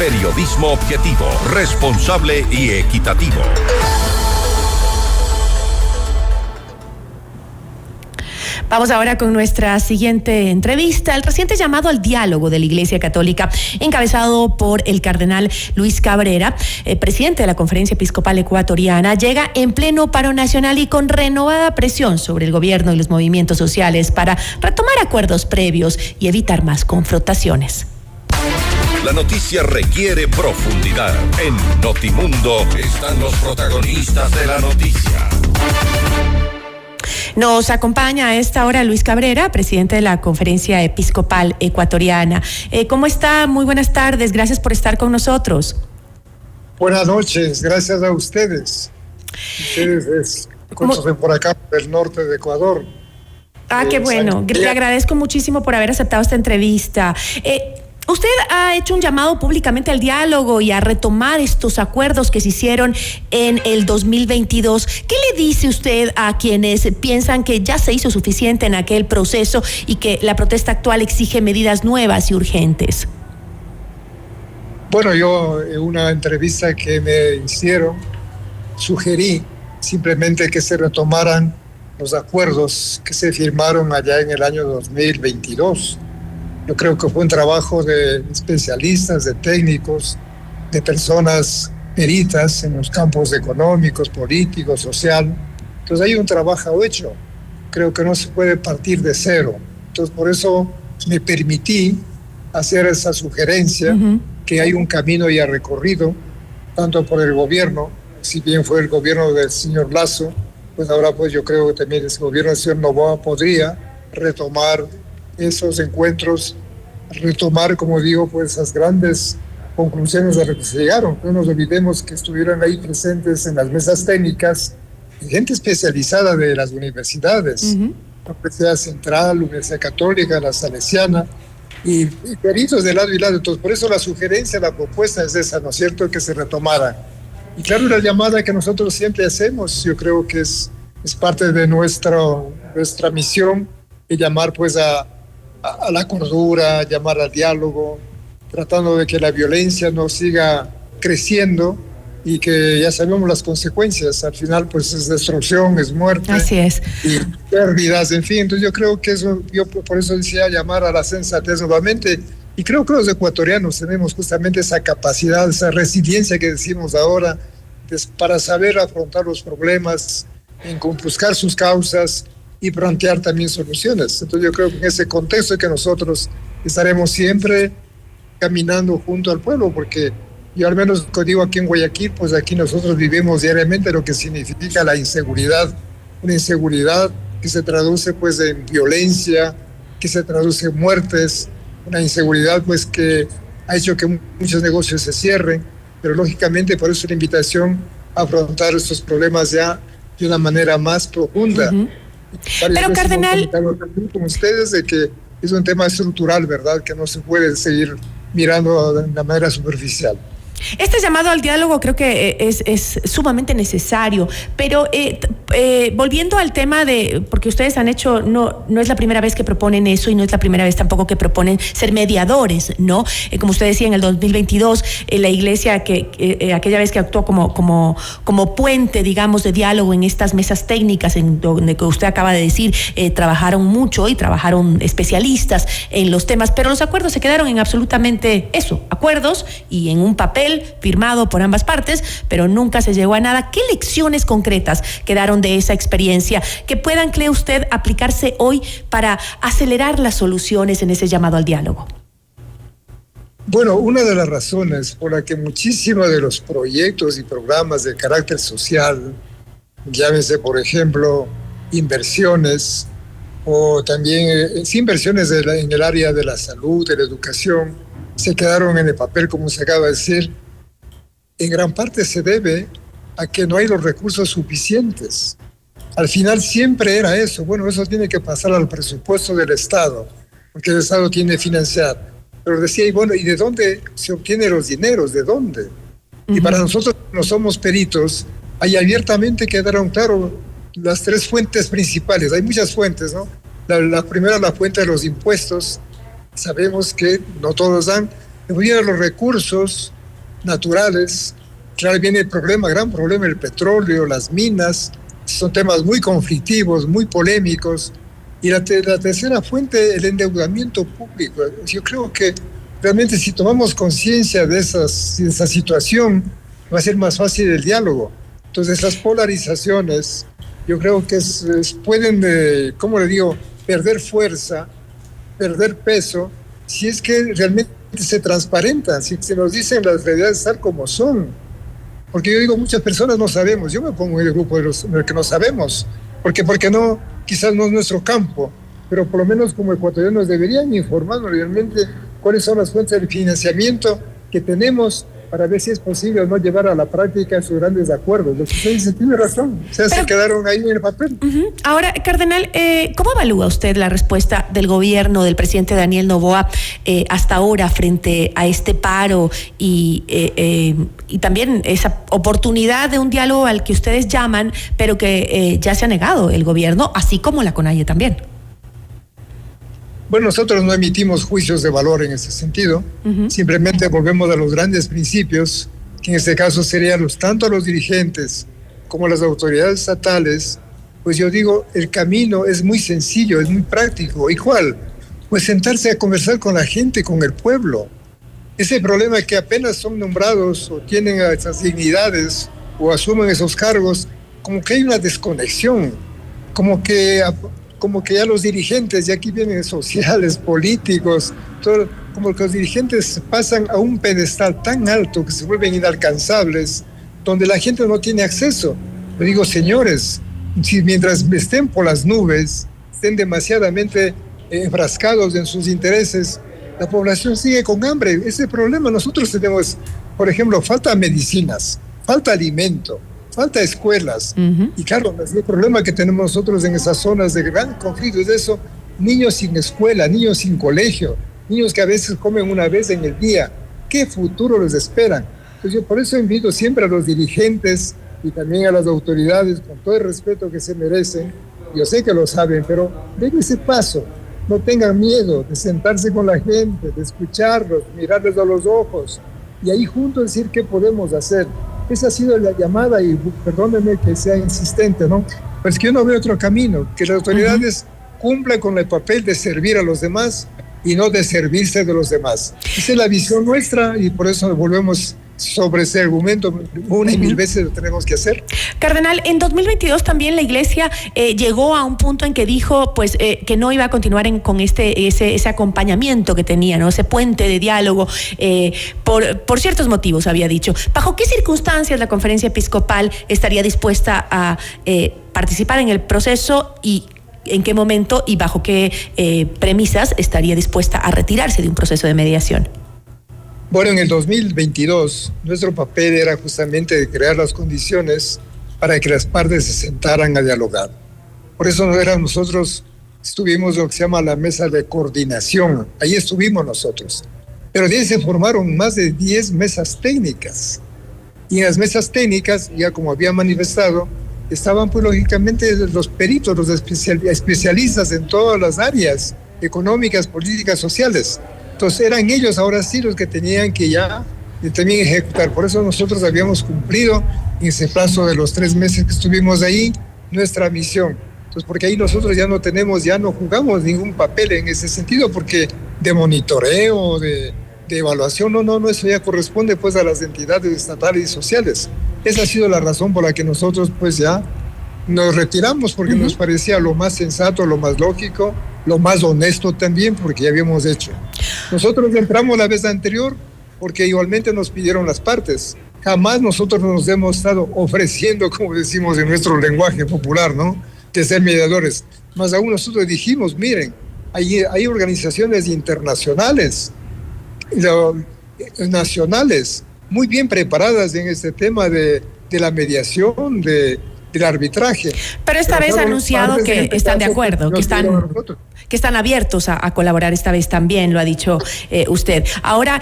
Periodismo objetivo, responsable y equitativo. Vamos ahora con nuestra siguiente entrevista. El reciente llamado al diálogo de la Iglesia Católica, encabezado por el cardenal Luis Cabrera, presidente de la Conferencia Episcopal Ecuatoriana, llega en pleno paro nacional y con renovada presión sobre el gobierno y los movimientos sociales para retomar acuerdos previos y evitar más confrontaciones. La noticia requiere profundidad. En Notimundo están los protagonistas de la noticia. Nos acompaña a esta hora Luis Cabrera, presidente de la Conferencia Episcopal Ecuatoriana. ¿Cómo está? Muy buenas tardes, gracias por estar con nosotros. Buenas noches, gracias a ustedes. Ustedes conocen por acá, del norte de Ecuador. Qué bueno, le agradezco muchísimo por haber aceptado esta entrevista. Usted ha hecho un llamado públicamente al diálogo y a retomar estos acuerdos que se hicieron en el 2022. ¿Qué le dice usted a quienes piensan que ya se hizo suficiente en aquel proceso y que la protesta actual exige medidas nuevas y urgentes? Bueno, yo en una entrevista que me hicieron sugerí simplemente que se retomaran los acuerdos que se firmaron allá en el año 2022. Yo creo que fue un trabajo de especialistas, de técnicos, de personas peritas en los campos económicos, políticos, social. Entonces hay un trabajo hecho. Creo que no se puede partir de cero. Entonces por eso me permití hacer esa sugerencia, que hay un camino ya recorrido, tanto por el gobierno, si bien fue el gobierno del señor Lasso, pues ahora pues yo creo que también el gobierno del señor Noboa podría retomar esos encuentros, retomar, como digo, pues esas grandes conclusiones a las que se llegaron. No nos olvidemos que estuvieron ahí presentes en las mesas técnicas gente especializada de las universidades, la Universidad Central, la Universidad Católica, la Salesiana, y peritos de lado y lado. Entonces, por eso la sugerencia, la propuesta es esa, ¿no es cierto?, que se retomara. Y claro, la llamada que nosotros siempre hacemos, yo creo que es parte de nuestra misión, y llamar pues a la cordura, llamar al diálogo, tratando de que la violencia no siga creciendo y que ya sabemos las consecuencias. Al final pues es destrucción, es muerte. Así es. Y pérdidas, en fin. Entonces yo creo que eso, yo por eso decía llamar a la sensatez nuevamente. Y creo que los ecuatorianos tenemos justamente esa capacidad, esa resiliencia que decimos ahora, para saber afrontar los problemas, en buscar sus causas y plantear también soluciones. Entonces yo creo que en ese contexto es que nosotros estaremos siempre caminando junto al pueblo, porque yo al menos digo aquí en Guayaquil, pues aquí nosotros vivimos diariamente lo que significa la inseguridad, una inseguridad que se traduce pues en violencia, que se traduce en muertes, una inseguridad pues que ha hecho que muchos negocios se cierren, pero lógicamente por eso la invitación a afrontar estos problemas ya de una manera más profunda. Pero cardenal, con ustedes de que es un tema estructural, ¿verdad?, que no se puede seguir mirando de una manera superficial. Este llamado al diálogo creo que es sumamente necesario, pero volviendo al tema de, porque ustedes han hecho, no es la primera vez que proponen eso y no es la primera vez tampoco que proponen ser mediadores, ¿no? Como usted decía, en el 2022, la Iglesia, aquella vez que actuó como puente, digamos, de diálogo en estas mesas técnicas, en donde que usted acaba de decir, trabajaron mucho y trabajaron especialistas en los temas, pero los acuerdos se quedaron en absolutamente eso, acuerdos y en un papel firmado por ambas partes, pero nunca se llegó a nada. ¿Qué lecciones concretas quedaron de esa experiencia que puedan, cree usted, aplicarse hoy para acelerar las soluciones en ese llamado al diálogo? Bueno, una de las razones por la que muchísimos de los proyectos y programas de carácter social, llámese por ejemplo inversiones o también inversiones en el área de la salud, de la educación, se quedaron en el papel, como se acaba de decir, en gran parte se debe a que no hay los recursos suficientes. Al final siempre era eso. Bueno, eso tiene que pasar al presupuesto del Estado, porque el Estado tiene que financiar. Pero decía, y bueno, ¿y de dónde se obtienen los dineros? ¿De dónde? Y para nosotros, no somos peritos, ahí abiertamente quedaron claro las tres fuentes principales. Hay muchas fuentes, ¿no? La primera, la fuente de los impuestos. Sabemos que no todos dan, Devolvieron los recursos naturales. Claro, viene el problema, gran problema, el petróleo, las minas. Son temas muy conflictivos, muy polémicos. Y la tercera fuente, el endeudamiento público. Yo creo que realmente si tomamos conciencia de esa situación, va a ser más fácil el diálogo. Entonces las polarizaciones, yo creo que pueden, ¿cómo le digo?, perder fuerza, perder peso, si es que realmente se transparentan, si se nos dicen las realidades tal como son. Porque yo digo, muchas personas no sabemos, yo me pongo en el grupo de los que no sabemos, porque no, quizás no es nuestro campo, pero por lo menos como ecuatorianos deberían informarnos realmente cuáles son las fuentes de financiamiento que tenemos para ver si es posible o no llevar a la práctica esos grandes acuerdos. Lo que usted dice tiene razón, se quedaron ahí en el papel. Ahora, cardenal, ¿cómo evalúa usted la respuesta del gobierno del presidente Daniel Noboa hasta ahora frente a este paro y también esa oportunidad de un diálogo al que ustedes llaman, pero que ya se ha negado el gobierno, así como la CONAIE también? Bueno, nosotros no emitimos juicios de valor en ese sentido, simplemente volvemos a los grandes principios, que en este caso serían tanto a los dirigentes como a las autoridades estatales. Pues yo digo, el camino es muy sencillo, es muy práctico. ¿Y cuál? Pues sentarse a conversar con la gente, con el pueblo. Ese problema que apenas son nombrados o tienen esas dignidades o asumen esos cargos, como que hay una desconexión, como que ya los dirigentes, y aquí vienen sociales, políticos, todo, como que los dirigentes pasan a un pedestal tan alto que se vuelven inalcanzables, donde la gente no tiene acceso. Le digo, señores, si mientras estén por las nubes, estén demasiadamente enfrascados en sus intereses, la población sigue con hambre. Ese problema nosotros tenemos, por ejemplo, falta medicinas, falta alimento, falta escuelas. Y claro, el problema que tenemos nosotros en esas zonas de gran conflicto es eso: niños sin escuela, niños sin colegio, niños que a veces comen una vez en el día. ¿Qué futuro les esperan? Entonces yo por eso invito siempre a los dirigentes y también a las autoridades, con todo el respeto que se merecen, yo sé que lo saben, pero den ese paso, no tengan miedo de sentarse con la gente, de escucharlos, mirarles a los ojos y ahí juntos decir qué podemos hacer. Esa ha sido la llamada, y perdónenme que sea insistente, ¿no? Pero es que yo no veo otro camino, que las autoridades cumplan con el papel de servir a los demás y no de servirse de los demás. Esa es la visión nuestra y por eso volvemos sobre ese argumento una y mil veces lo tenemos que hacer. Cardenal, en 2022 también la Iglesia llegó a un punto en que dijo pues que no iba a continuar con ese acompañamiento que tenía, ¿no? Ese puente de diálogo por ciertos motivos, había dicho. ¿Bajo qué circunstancias la Conferencia Episcopal estaría dispuesta a participar en el proceso y en qué momento y bajo qué premisas estaría dispuesta a retirarse de un proceso de mediación? Bueno, en el 2022 nuestro papel era justamente crear las condiciones para que las partes se sentaran a dialogar. Por eso nosotros estuvimos lo que se llama la mesa de coordinación, ahí estuvimos nosotros. Pero de ahí se formaron más de 10 mesas técnicas. Y en las mesas técnicas, ya como había manifestado, estaban pues lógicamente los peritos, los especialistas en todas las áreas económicas, políticas, sociales. Entonces eran ellos ahora sí los que tenían que ya también ejecutar. Por eso nosotros habíamos cumplido en ese plazo de los 3 meses que estuvimos ahí nuestra misión. Entonces porque ahí nosotros ya no jugamos ningún papel en ese sentido, porque de monitoreo, de evaluación, no, eso ya corresponde pues a las entidades estatales y sociales. Esa ha sido la razón por la que nosotros pues ya nos retiramos, porque nos parecía lo más sensato, lo más lógico, lo más honesto también, porque ya habíamos hecho. Nosotros entramos la vez anterior porque igualmente nos pidieron las partes. Jamás nosotros nos hemos estado ofreciendo, como decimos en nuestro lenguaje popular, ¿no?, de ser mediadores. Más aún nosotros dijimos, miren, hay organizaciones internacionales, nacionales, muy bien preparadas en este tema de la mediación, de del arbitraje. Pero esta vez ha anunciado que están de acuerdo, que están abiertos a colaborar esta vez también, lo ha dicho usted. Ahora,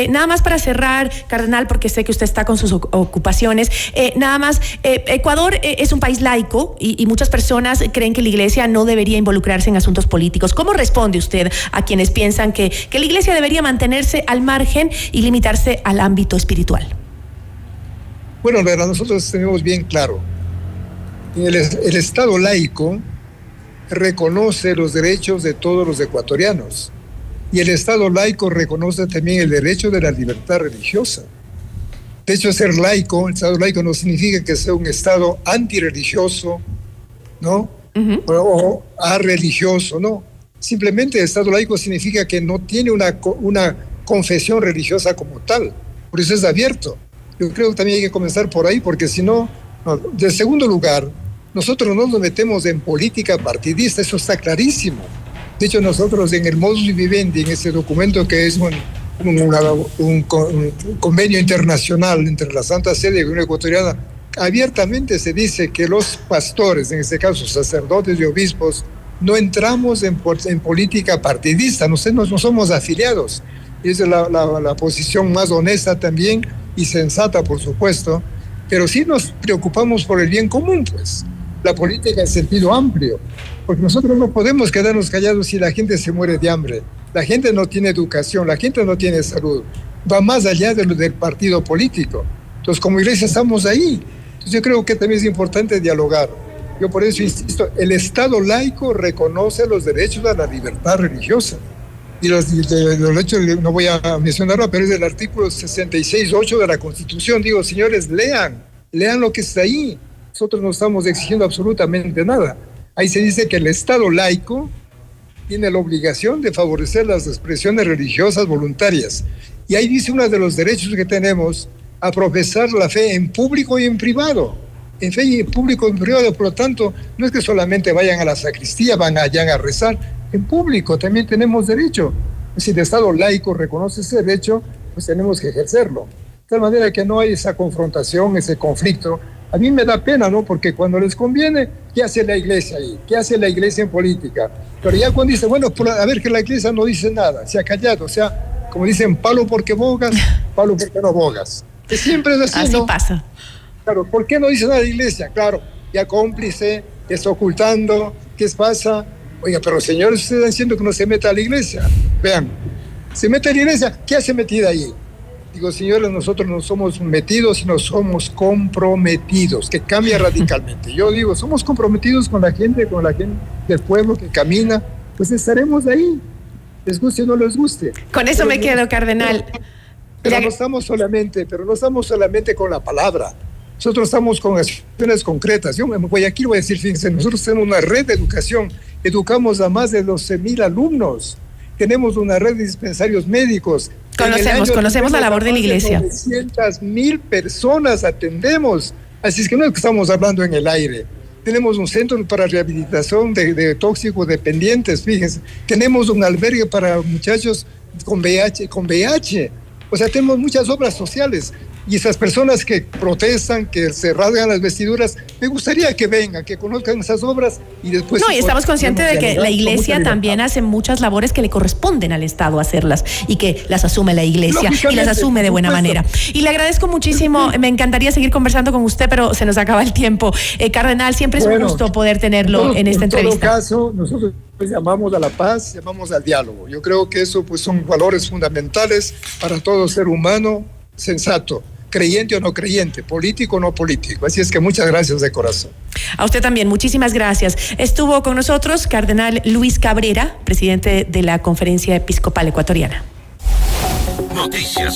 nada más para cerrar, cardenal, porque sé que usted está con sus ocupaciones, nada más, Ecuador es un país laico y muchas personas creen que la Iglesia no debería involucrarse en asuntos políticos. ¿Cómo responde usted a quienes piensan que la Iglesia debería mantenerse al margen y limitarse al ámbito espiritual? Bueno, nosotros tenemos bien claro, el Estado laico reconoce los derechos de todos los ecuatorianos y el Estado laico reconoce también el derecho de la libertad religiosa. De hecho, ser laico, el Estado laico no significa que sea un Estado antirreligioso, ¿no? O arreligioso, no. Simplemente el Estado laico significa que no tiene una confesión religiosa como tal. Por eso es abierto. Yo creo que también hay que comenzar por ahí, porque si no, en segundo lugar, nosotros no nos metemos en política partidista, eso está clarísimo. De hecho, nosotros en el modus vivendi, en ese documento que es un convenio internacional entre la Santa Sede y la Unión Ecuatoriana, abiertamente se dice que los pastores, en este caso sacerdotes y obispos, no entramos en política partidista, no somos afiliados. Y esa es la posición más honesta también y sensata, por supuesto, pero sí nos preocupamos por el bien común, pues, la política en sentido amplio, porque nosotros no podemos quedarnos callados si la gente se muere de hambre, la gente no tiene educación, la gente no tiene salud, va más allá de lo del partido político. Entonces, como iglesia estamos ahí. Entonces, yo creo que también es importante dialogar. Yo por eso insisto, el Estado laico reconoce los derechos a la libertad religiosa. Y los hechos, no voy a mencionarlo, pero es el artículo 66.8 de la Constitución. Digo, señores, lean lo que está ahí. Nosotros no estamos exigiendo absolutamente nada. Ahí se dice que el Estado laico tiene la obligación de favorecer las expresiones religiosas voluntarias. Y ahí dice uno de los derechos que tenemos a profesar la fe en público y en privado. En fe y en público y en privado, por lo tanto, no es que solamente vayan a la sacristía, van allá a rezar. En público también tenemos derecho. Si el Estado laico reconoce ese derecho, pues tenemos que ejercerlo. De tal manera que no hay esa confrontación, ese conflicto. A mí me da pena, ¿no? Porque cuando les conviene, ¿qué hace la iglesia ahí? ¿Qué hace la iglesia en política? Pero ya cuando dice, bueno, a ver que la iglesia no dice nada, se ha callado, o sea, como dicen, palo porque bogas, palo porque no bogas. Que siempre es así, ¿no? Así pasa. Claro, ¿por qué no dice nada la iglesia? Claro, ya cómplice, está ocultando, ¿qué pasa? Oiga, pero señores, ustedes están diciendo que no se meta a la iglesia. Vean, se mete a la iglesia, ¿qué hace metida ahí? Digo, señores, nosotros no somos metidos, sino somos comprometidos, que cambia radicalmente. Yo digo, somos comprometidos con la gente del pueblo que camina, pues estaremos ahí, les guste o no les guste. Con eso me quedo, cardenal. Pero no estamos solamente con la palabra. Nosotros estamos con acciones concretas. Yo en Guayaquil voy a decir, fíjense, nosotros tenemos una red de educación, educamos a más de 12,000 alumnos, tenemos una red de dispensarios médicos. Conocemos la labor de la iglesia. 900,000 personas atendemos, así es que no es que estamos hablando en el aire. Tenemos un centro para rehabilitación de toxicodependientes, fíjense, tenemos un albergue para muchachos con VIH. O sea, tenemos muchas obras sociales. Y esas personas que protestan, que se rasgan las vestiduras, me gustaría que vengan, que conozcan esas obras y después... No, y estamos conscientes de que la iglesia también hace muchas labores que le corresponden al Estado hacerlas y que las asume la iglesia y las asume de buena manera. Y le agradezco muchísimo, me encantaría seguir conversando con usted, pero se nos acaba el tiempo. Cardenal, siempre es un gusto poder tenerlo en esta entrevista. En todo caso, nosotros llamamos a la paz, llamamos al diálogo. Yo creo que eso pues son valores fundamentales para todo ser humano sensato. Creyente o no creyente, político o no político. Así es que muchas gracias de corazón. A usted también, muchísimas gracias. Estuvo con nosotros Cardenal Luis Cabrera, presidente de la Conferencia Episcopal Ecuatoriana. Noticias